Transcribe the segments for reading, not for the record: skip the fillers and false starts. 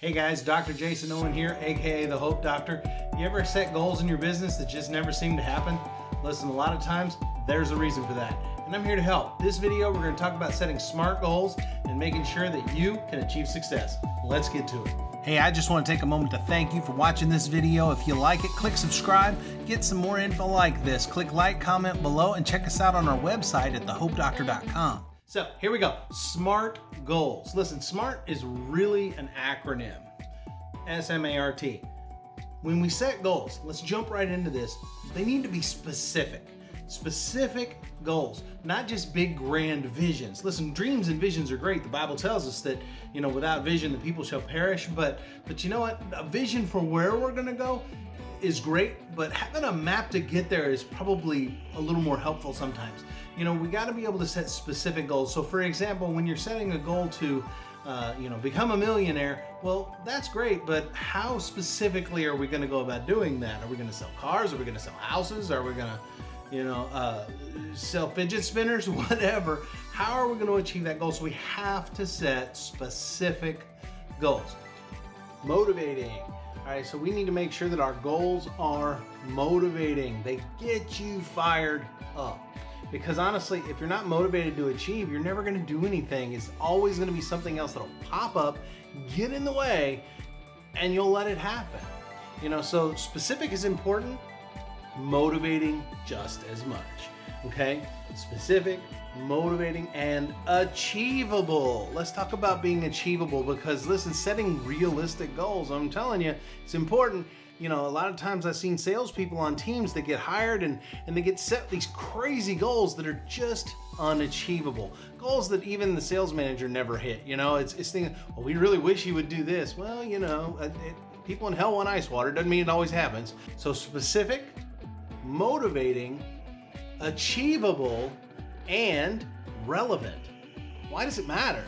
Hey guys, Dr. Jason Owen here, aka the Hope Doctor. You ever set goals in your business that just never seem to happen? Listen, a lot of times there's a reason for that, and I'm here to help. This video, we're going to talk about setting smart goals and making sure that you can achieve success. Let's get to it. Hey, I just want to take a moment to thank you for watching this video. If you like it, click subscribe, get some more info like this. Click like, comment below, and check us out on our website at thehopedoctor.com. So here we go, SMART goals. Listen, SMART is really an acronym, S-M-A-R-T. When we set goals, let's jump right into this. They need to be specific goals, not just big grand visions. Listen, dreams and visions are great. The Bible tells us that, without vision, the people shall perish. But you know what? A vision for where we're gonna go is great, but having a map to get there is probably a little more helpful sometimes. We got to be able to set specific goals. So for example, when you're setting a goal to become a millionaire, well, that's great, but how specifically are we going to go about doing that? Are we going to sell cars? Are we going to sell houses? Are we going to sell fidget spinners? Whatever. How are we going to achieve that goal? So we have to set specific goals. Motivating. All right, so we need to make sure that our goals are motivating. They get you fired up. Because honestly, if you're not motivated to achieve, you're never gonna do anything. It's always gonna be something else that'll pop up, get in the way, and you'll let it happen. So specific is important, motivating just as much, okay? Specific, motivating, and achievable. Let's talk about being achievable because listen, setting realistic goals, I'm telling you, it's important. A lot of times I've seen salespeople on teams that get hired and they get set these crazy goals that are just unachievable. Goals that even the sales manager never hit. It's thinking, well, we really wish you would do this. Well, people in hell want ice water. Doesn't mean it always happens. So specific, motivating, achievable, and relevant. Why does it matter?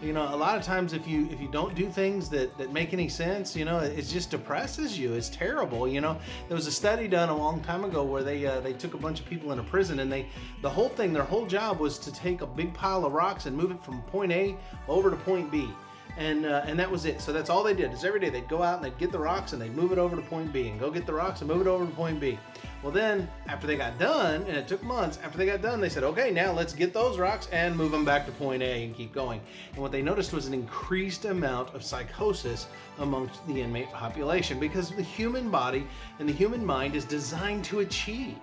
A lot of times if you don't do things that make any sense, it just depresses you. It's terrible. There was a study done a long time ago where they took a bunch of people in a prison and their whole job was to take a big pile of rocks and move it from point A over to point B. And that was it. So that's all they did. Is every day they'd go out and they'd get the rocks and they'd move it over to point B and go get the rocks and move it over to point B. Well then, after they got done, and it took months, after they got done, they said, okay, now let's get those rocks and move them back to point A and keep going. And what they noticed was an increased amount of psychosis amongst the inmate population because the human body and the human mind is designed to achieve.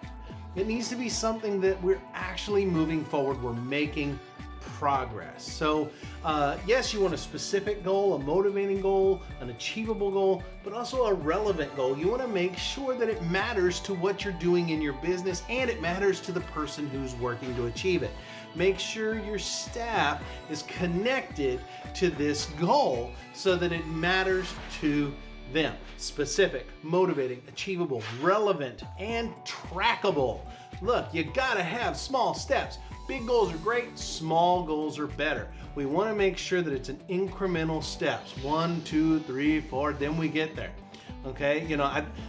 It needs to be something that we're actually moving forward, we're making progress. So yes, you want a specific goal, a motivating goal, an achievable goal, but also a relevant goal. You want to make sure that it matters to what you're doing in your business and it matters to the person who's working to achieve it. Make sure your staff is connected to this goal so that it matters to them. Specific, motivating, achievable, relevant, and trackable. Look, you gotta have small steps. Big goals are great, small goals are better. We want to make sure that it's an incremental steps. 1, 2, 3, 4, then we get there. Okay,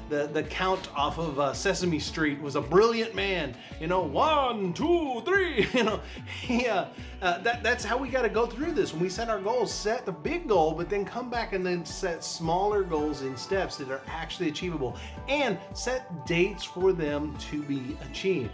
the count off of Sesame Street was a brilliant man. 1, 2, 3. That's how we got to go through this. When we set our goals, set the big goal, but then come back and then set smaller goals in steps that are actually achievable, and set dates for them to be achieved.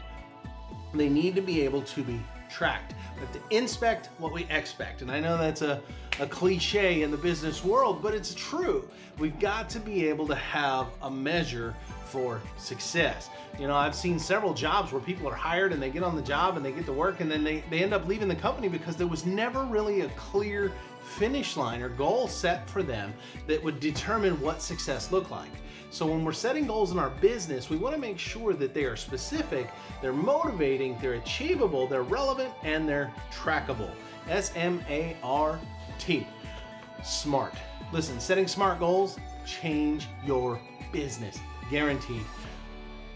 They need to be able to be tracked. We have to inspect what we expect. And I know that's a cliche in the business world, but it's true. We've got to be able to have a measure for success. I've seen several jobs where people are hired and they get on the job and they get to work and then they end up leaving the company because there was never really a clear finish line or goal set for them that would determine what success looked like. So when we're setting goals in our business, we want to make sure that they are specific, they're motivating, they're achievable, they're relevant, and they're trackable. S-M-A-R-T. SMART. Listen, setting SMART goals change your business. Guaranteed.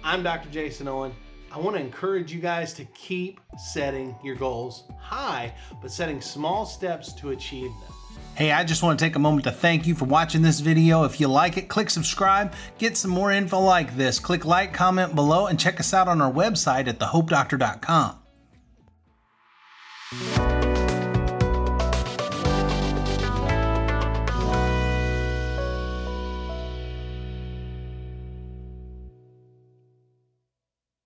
I'm Dr. Jason Owen. I want to encourage you guys to keep setting your goals high, but setting small steps to achieve them. Hey, I just want to take a moment to thank you for watching this video. If you like it, click subscribe, get some more info like this. Click like, comment below, and check us out on our website at thehopedoctor.com.